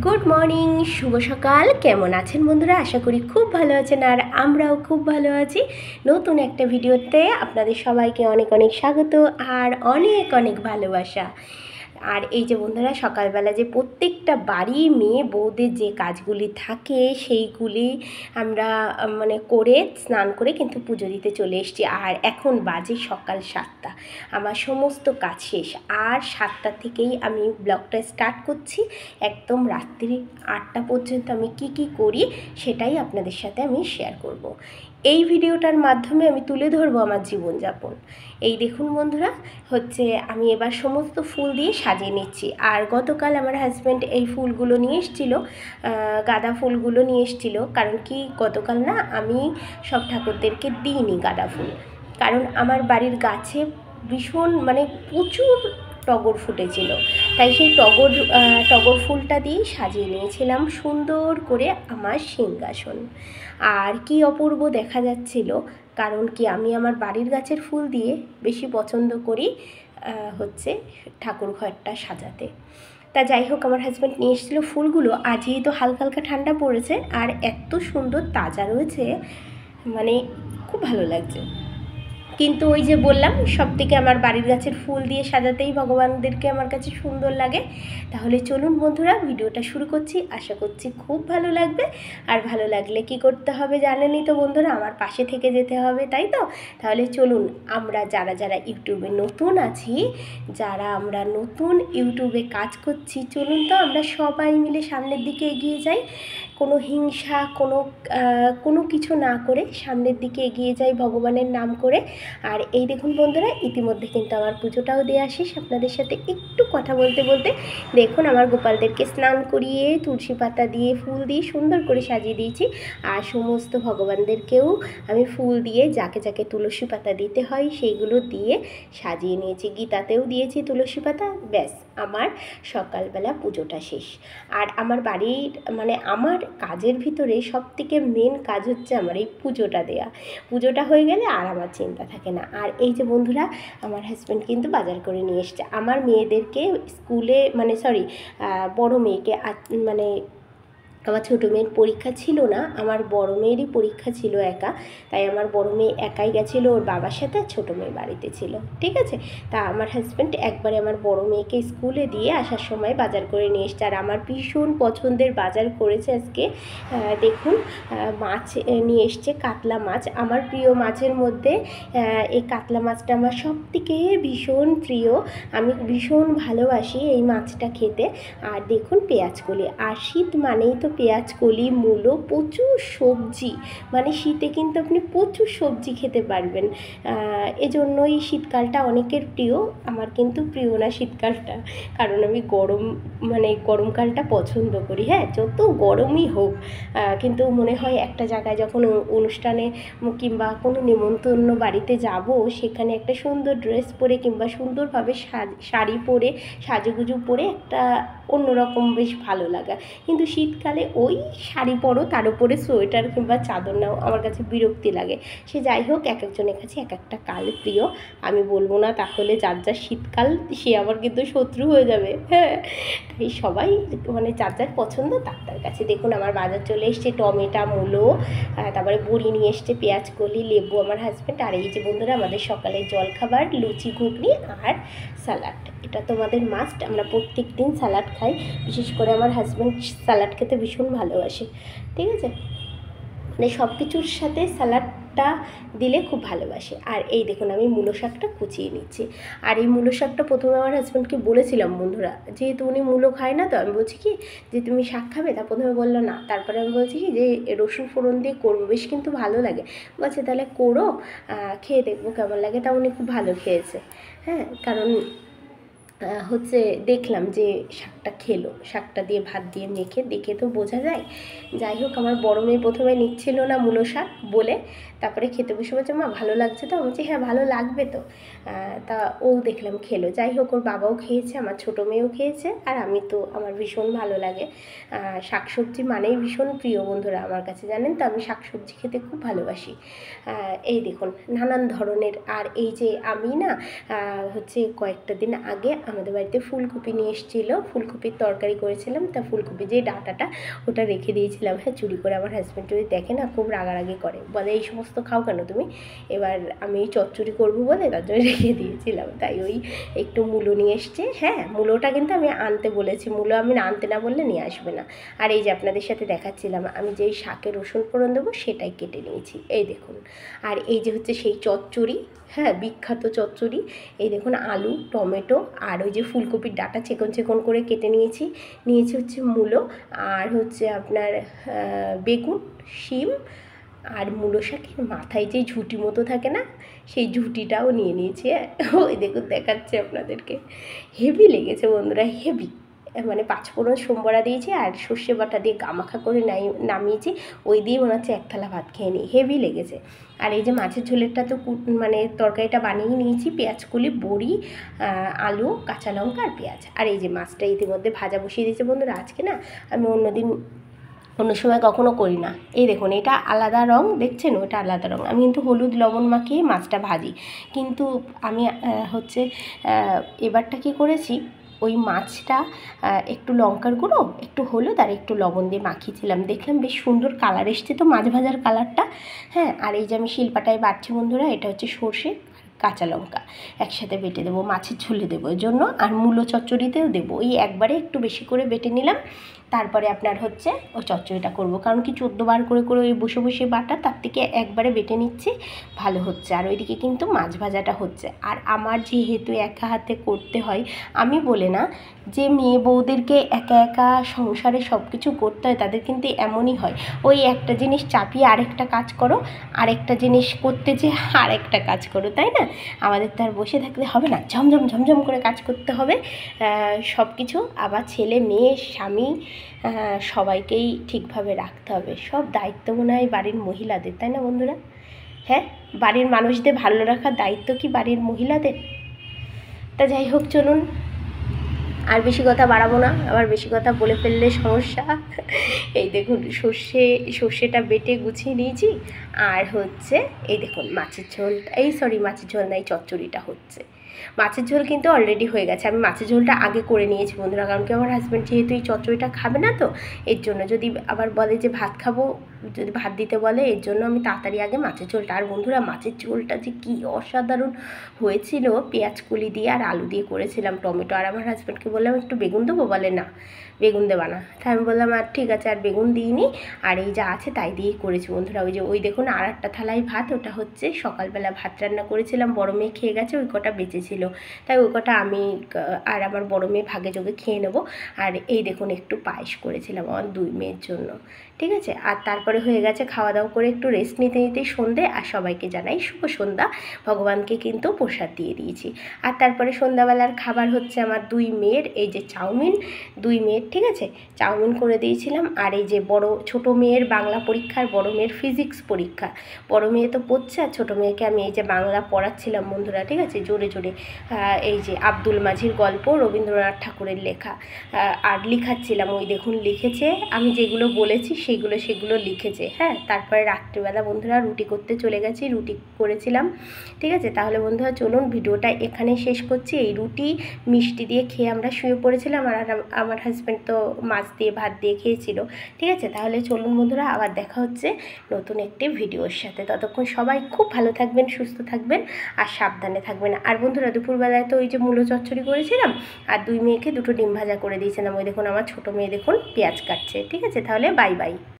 Good morning, শুভ সকাল। কেমন আছেন বন্ধুরা? আশা করি খুব ভালো আছেন, আর আমরাও খুব ভালো আছি। নতুন একটা ভিডিওতে আপনাদের সবাইকে অনেক অনেক স্বাগত আর অনেক অনেক ভালোবাসা। আর এই যে বন্ধুরা, সকালবেলা যে প্রত্যেকটা বাড়ি মেয়ে বউদের যে কাজগুলি থাকে সেইগুলি আমরা করে স্নান করে কিন্তু পুজো দিতে চলে এসেছি। আর এখন বাজে সকাল 7টা, আমার সমস্ত কাজ শেষ। আর 7টা থেকেই আমি ব্লগটা স্টার্ট করছি, একদম রাত্রি 8টা পর্যন্ত আমি কি করি সেটাই আপনাদের সাথে আমি শেয়ার করব। এই ভিডিওটার মাধ্যমে আমি তুলে ধরবো আমার জীবনযাপন। এই দেখুন বন্ধুরা, আমি এবার সমস্ত ফুল দিয়ে সাজিয়ে নিচ্ছি। আর গতকাল আমার হাজব্যান্ড এই ফুলগুলো নিয়ে এসেছিলো, গাঁদা ফুলগুলো নিয়ে এসেছিলো। কারণ কি, গতকাল না আমি সব ঠাকুরদেরকে দিইনি গাঁদা ফুল, কারণ আমার বাড়ির গাছে ভীষণ প্রচুর টগর ফুটেছিল। তাই সেই টগর ফুলটা দিয়েই সাজিয়ে নিয়েছিলাম সুন্দর করে আমার সিংহাসন। আর কি অপূর্ব দেখা যাচ্ছিল, কারণ কি আমি আমার বাড়ির গাছের ফুল দিয়ে বেশি পছন্দ করি ঠাকুর ঘরটা সাজাতে। তা যাই হোক, আমার হাজব্যান্ড নিয়ে এসেছিলো ফুলগুলো। আজই তো হালকা হালকা ঠান্ডা পড়েছে আর এত সুন্দর তাজা রয়েছে, খুব ভালো লাগছে। কিন্তু ওই যে বললাম, সবথেকে আমার বাড়ির গাছের ফুল দিয়ে সাজাতেই ভগবানদেরকে আমার কাছে সুন্দর লাগে। তাহলে চলুন বন্ধুরা, ভিডিওটা শুরু করছি। আশা করছি খুব ভালো লাগবে। আর ভালো লাগলে কি করতে হবে জানেনই তো বন্ধুরা, আমার পাশে থেকে যেতে হবে, তাই তো? তাহলে চলুন, আমরা যারা ইউটিউবে নতুন আছি, যারা আমরা নতুন ইউটিউবে কাজ করছি, চলুন তো আমরা সবাই মিলে সামনের দিকে এগিয়ে যাই। কোনো হিংসা কোনো কিছু না করে সামনের দিকে এগিয়ে যাই ভগবানের নাম করে। আর এই দেখুন বন্ধুরা, ইতিমধ্যে কিন্তু আমার পুজোটাও দিয়ে আসিস। আপনাদের সাথে একটু কথা বলতে বলতে দেখুন, আমার গোপালদেরকে স্নান করিয়ে তুলসী পাতা দিয়ে ফুল দিয়ে সুন্দর করে সাজিয়ে দিয়েছি। আর সমস্ত ভগবানদেরকেও আমি ফুল দিয়ে যাকে যাকে তুলসী পাতা দিতে হয় সেইগুলো দিয়ে সাজিয়ে নিয়েছি। গীতাতেও দিয়েছি তুলসী পাতা। ব্যাস, আমার সকালবেলা পুজোটা শেষ। আর আমার বাড়ির আমার কাজের ভিতরে সবথেকে মেন কাজ হচ্ছে আমার এই পুজোটা দেয়া। পুজোটা হয়ে গেলে আর আমার চিন্তা থাকে না। আর এই যে বন্ধুরা, আমার হাজব্যান্ড কিন্তু বাজার করে নিয়ে এসছে আমার মেয়েদেরকে স্কুলে, বড় মেয়েকে আমার ছোটো মেয়ের পরীক্ষা ছিল না, আমার বড় মেয়েরই পরীক্ষা ছিল একা। তাই আমার বড় মেয়ে একাই গেছিলো ওর বাবার সাথে, ছোটো মেয়ে বাড়িতে ছিল। ঠিক আছে, তা আমার হাজব্যান্ড একবারে আমার বড় মেয়েকে স্কুলে দিয়ে আসার সময় বাজার করে নিয়ে এসছে। আর আমার ভীষণ পছন্দের বাজার করেছে আজকে। দেখুন, মাছ নিয়ে এসছে, কাতলা মাছ। আমার প্রিয় মাছের মধ্যে এই কাতলা মাছটা আমার সবথেকে ভীষণ প্রিয়। আমি ভীষণ ভালোবাসি এই মাছটা খেতে। আর দেখুন, পেঁয়াজকলি। আর শীত মানেই তো পেঁয়াজকলি, মূলো, প্রচুর সবজি। শীতে কিন্তু আপনি প্রচুর সবজি খেতে পারবেন। এজন্যই শীতকালটা অনেকের প্রিয়, আমার কিন্তু প্রিয় না শীতকালটা। কারণ আমি গরমকালটা পছন্দ করি। হ্যাঁ, যত গরমই হোক, কিন্তু মনে হয় একটা জায়গায় যখন অনুষ্ঠানে কিংবা কোনো নেমন্তন্ন বাড়িতে যাব, সেখানে একটা সুন্দর ড্রেস পরে কিংবা সুন্দরভাবে শাড়ি পরে সাজুগুজু পরে একটা অন্যরকম বেশ ভালো লাগা। কিন্তু শীতকালে ওই শাড়ি পরো, তার উপরে সোয়েটার কিংবা চাদর নাও, আমার কাছে বিরক্তি লাগে। সে যাই হোক, এক একজনের কাছে এক একটা কাল প্রিয়। আমি বলবো না, তাহলে যার যার শীতকাল সে আবার কিন্তু শত্রু হয়ে যাবে। হ্যাঁ, তাই সবাই যার যার পছন্দ তার কাছে। দেখুন, আমার বাজার চলে এসছে টমেটো, মূলো, তারপরে বড়ি নিয়ে এসছে, পেঁয়াজকলি, লেবু আমার হাজব্যান্ড। আর এই যে বন্ধুরা, আমাদের সকালের জলখাবার লুচি, ঘুগনি আর স্যালাড। এটা তোমাদের মাস্ট, আমরা প্রত্যেক দিন স্যালাড খাই। বিশেষ করে আমার হাজব্যান্ড স্যালাড খেতে ভীষণ ভালোবাসে। ঠিক আছে, সব কিছুর সাথে স্যালাডটা দিলে খুব ভালোবাসে। আর এই দেখুন, আমি মূলো শাকটা কুচিয়ে নিচ্ছি। আর এই মূলো শাকটা প্রথমে আমার হাজব্যান্ডকে বলেছিলাম বন্ধুরা, যেহেতু উনি মূলো খায় না, তো আমি বলছি কি যে তুমি শাক খাবে? তা প্রথমে বললো না। তারপরে আমি বলছি কি যে রসুন ফোড়ন দিয়ে করবো, বেশ কিন্তু ভালো লাগে। বলছে তাহলে করো, খেয়ে দেখবো কেমন লাগে। তা উনি খুব ভালো খেয়েছে। হ্যাঁ, কারণ দেখলাম যে শাকটা খেলো, শাকটা দিয়ে ভাত দিয়ে মেখে, দেখে তো বোঝা যায়। যাই হোক, আমার বড় মেয়ে প্রথমে নিচ্ছিল না মূলো শাক বলে, তারপরে খেতে বসে বলছে মা ভালো লাগছে তো? আমি বলছি হ্যাঁ ভালো লাগবে তো। তা ও দেখলাম খেলো। যাই হোক, ওর বাবাও খেয়েছে, আমার ছোটো মেয়েও খেয়েছে। আর আমি তো, আমার ভীষণ ভালো লাগে। শাকসবজি মানেই ভীষণ প্রিয় বন্ধুরা আমার কাছে, জানেন তো? আমি শাকসবজি খেতে খুব ভালোবাসি। এই দেখুন, নানান ধরনের। আর এই যে আমি না কয়েকটা দিন আগে আমাদের বাড়িতে ফুলকপি নিয়ে এসেছিলো, ফুলকপির তরকারি করেছিলাম। তা ফুলকপি যে ডাঁটাটা ওটা রেখে দিয়েছিলাম, হ্যাঁ চুরি করে। আমার হাজব্যান্ড যদি দেখে না খুব রাগারাগি করে, বলে এই সমস্ত খাও কেন তুমি। এবার আমি চচ্চড়ি করবো বলে তার জন্য রেখে দিয়েছিলাম। তাই ওই একটু মূলো নিয়ে এসছে, হ্যাঁ মূলোটা কিন্তু আমি আনতে বলেছি, মূলো আমি আনতে না বললে নিয়ে আসবে না। আর এই যে আপনাদের সাথে দেখাচ্ছিলাম আমি যেই শাকে রসুন ফোড়ন দেবো সেটাই কেটে নিয়েছি, এই দেখুন। আর এই যে হচ্ছে সেই চচ্চড়ি, হ্যাঁ বিখ্যাত চচ্চড়ি। এই দেখুন আলু, টমেটো আর ওই যে ফুলকপির ডাঁটা চেকন চেকন করে কেটে নিয়েছি হচ্ছে মূলো, আর হচ্ছে আপনার বেগুন, শিম, আর মূলো শাকের মাথায় যে ঝুঁটি মতো থাকে না, সেই ঝুঁটিটাও নিয়ে নিয়েছি। ওই দেখুন দেখাচ্ছে আপনাদেরকে, হেভি লেগেছে বন্ধুরা, হেভি। মানে পাঁচফোড়ন সোমবড়া দিয়েছি আর সর্ষে বাটা দিয়ে গামাখা করে নামিয়েছি, ওই দিয়ে মনে হচ্ছে এক থালা ভাত খেয়ে নিই, হেভি লেগেছে। আর এই যে মাছের ঝোলেরটা তো মানে তরকারিটা বানিয়ে নিয়েছি, পেঁয়াজকলি, বড়ি, আলু, কাঁচা লঙ্কা আর পেঁয়াজ। আর এই যে মাছটা ইতিমধ্যে ভাজা বসিয়ে দিয়েছে বন্ধুরা। আজকে না আমি অন্য সময় কখনো করি না। এই দেখুন এটা আলাদা রং দেখছেন, ওটা আলাদা রং। আমি কিন্তু হলুদ লবণ মাখিয়ে মাছটা ভাজি, কিন্তু আমি হচ্ছে এবারটা কী করেছি, ওই মাছটা একটু লঙ্কার গুঁড়ো, একটু হলুদ আর একটু লবণ দিয়ে মাখিয়েছিলাম, দেখলাম বেশ সুন্দর কালার এসছে তো মাছ ভাজার কালারটা, হ্যাঁ। আর এই যে আমি শিলপাটায় বাটছি বন্ধুরা, এটা হচ্ছে সর্ষে, কাঁচা লঙ্কা একসাথে বেটে দেবো, মাছের ঝোলে দেবো এর জন্য, আর মূলো চচ্চড়িতেও দেবো। ওই একবারে একটু বেশি করে বেটে নিলাম, তারপরে আপনার হচ্ছে ওই চচ্চড়িটা করবো। কারণ কি 14 বার করে ওই বসে বসে বাটা, তার থেকে একবারে বেটে নিচ্ছি, ভালো হচ্ছে। আর ওইদিকে কিন্তু মাছ ভাজাটা হচ্ছে। আর আমার যেহেতু একা হাতে করতে হয়, আমি বলে না যে মেয়ে বউদেরকে একা একা সংসারে সব কিছু করতে হয়, তাদের কিন্তু এমনই হয়, ওই একটা জিনিস চাপিয়ে আরেকটা কাজ করো, আরেকটা জিনিস করতে যে আরেকটা কাজ করো, তাই না? আমাদের তো আর বসে থাকলে হবে না, ঝমঝম ঝমঝম করে কাজ করতে হবে সব কিছু। আবার ছেলে মেয়ে স্বামী সবাইকেই ঠিকভাবে রাখতে হবে, সব দায়িত্ব মনে হয় বাড়ির মহিলাদের, তাই না বন্ধুরা? হ্যাঁ, বাড়ির মানুষদের ভালো রাখার দায়িত্ব কি বাড়ির মহিলাদের? তা যাই হোক, চলুন আর বেশি কথা বাড়াবো না, আবার বেশি কথা বলে ফেললে সমস্যা। এই দেখুন সর্ষেটা বেটে গুছিয়ে নিয়েছি, আর হচ্ছে এই দেখুন মাছের ঝোলটা, মাছের ঝোল নাই, চচ্চড়িটা হচ্ছে। মাছের ঝোল কিন্তু অলরেডি হয়ে গেছে, আমি মাছের ঝোলটা আগে করে নিয়েছি বন্ধুরা। কারণ কি আমার হাজব্যান্ড যেহেতু এই চচ্চড়িটা খাবে না, তো এর জন্য যদি আবার বলে যে ভাত খাবো, যদি ভাত দিতে বলে, এর জন্য আমি তাড়াতাড়ি আগে মাছের ঝোলটা। আর বন্ধুরা মাছের ঝোলটা যে কী অসাধারণ হয়েছিল, পেঁয়াজ কুলি দিয়ে আর আলু দিয়ে করেছিলাম, টমেটো। আর আমার হাজব্যান্ডকে বললাম একটু বেগুন দেবো, বলে না বেগুন দেবা না। তাই আমি বললাম আর ঠিক আছে, আর বেগুন দিইনি, আর এই যা আছে তাই দিয়েই করেছি বন্ধুরা। ওই দেখুন আর একটা থালায় ভাত, ওটা হচ্ছে সকালবেলা ভাত রান্না করেছিলাম, বড় মেয়ে খেয়ে গেছে, ওই কটা বেঁচেছিল, তাই ওই কটা আমি আর আমার বড় মেয়ে ভাগে যোগে খেয়ে নেবো। আর এই দেখুন একটু পায়েস করেছিলাম আমার 2 মেয়ের জন্য, ঠিক আছে। আর তারপরে হয়ে গেছে খাওয়া দাওয়া করে একটু রেস্ট নিতেই সন্ধে। আর সবাইকে জানাই শুভ সন্ধ্যা, ভগবানকে কিন্তু প্রসাদ দিয়ে দিয়েছি। আর তারপরে সন্ধ্যাবেলার খাবার হচ্ছে আমার 2 মেয়ের, এই যে চাউমিন, 2 মেয়ের, ঠিক আছে, চাউমিন করে দিয়েছিলাম। আর এই যে ছোট মেয়ের বাংলা পরীক্ষা আর বড় মেয়ের ফিজিক্স পরীক্ষা, বড় মেয়ে তো পড়ছে, আর ছোটো মেয়েকে আমি এই যে বাংলা পড়াচ্ছিলাম বন্ধুরা, ঠিক আছে, জোরে জোরে। এই যে আব্দুল মাঝির গল্প, রবীন্দ্রনাথ ঠাকুরের লেখা, আর লিখাচ্ছিলাম। ওই দেখুন লিখেছে, আমি যেগুলো বলেছি সেগুলো লিখেছে, হ্যাঁ। তারপরে রাত্রিবেলা বন্ধুরা রুটি করতে চলে গেছি, রুটি করেছিলাম, ঠিক আছে। তাহলে বন্ধুরা চলুন ভিডিওটা এখানেই শেষ করছি। এই রুটি মিষ্টি দিয়ে খেয়ে আমরা শুয়ে পড়েছিলাম, আর আমার হাজব্যান্ড তো মাছ দিয়ে ভাত দিয়ে খেয়েছিল, ঠিক আছে। তাহলে চলুন বন্ধুরা, আবার দেখা হচ্ছে নতুন একটি ভিডিওর সাথে। ততক্ষণ সবাই খুব ভালো থাকবেন, সুস্থ থাকবেন আর সাবধানে থাকবেন। আর বন্ধুরা দুপুরবেলায় তো ওই যে মূলো চচ্চড়ি করেছিলাম, আর 2 মেয়েকে 2টো ডিম ভাজা করে দিয়েছিলাম। ওই দেখুন আমার ছোটো মেয়ে দেখুন পেঁয়াজ কাটছে, ঠিক আছে। তাহলে বাই বাই।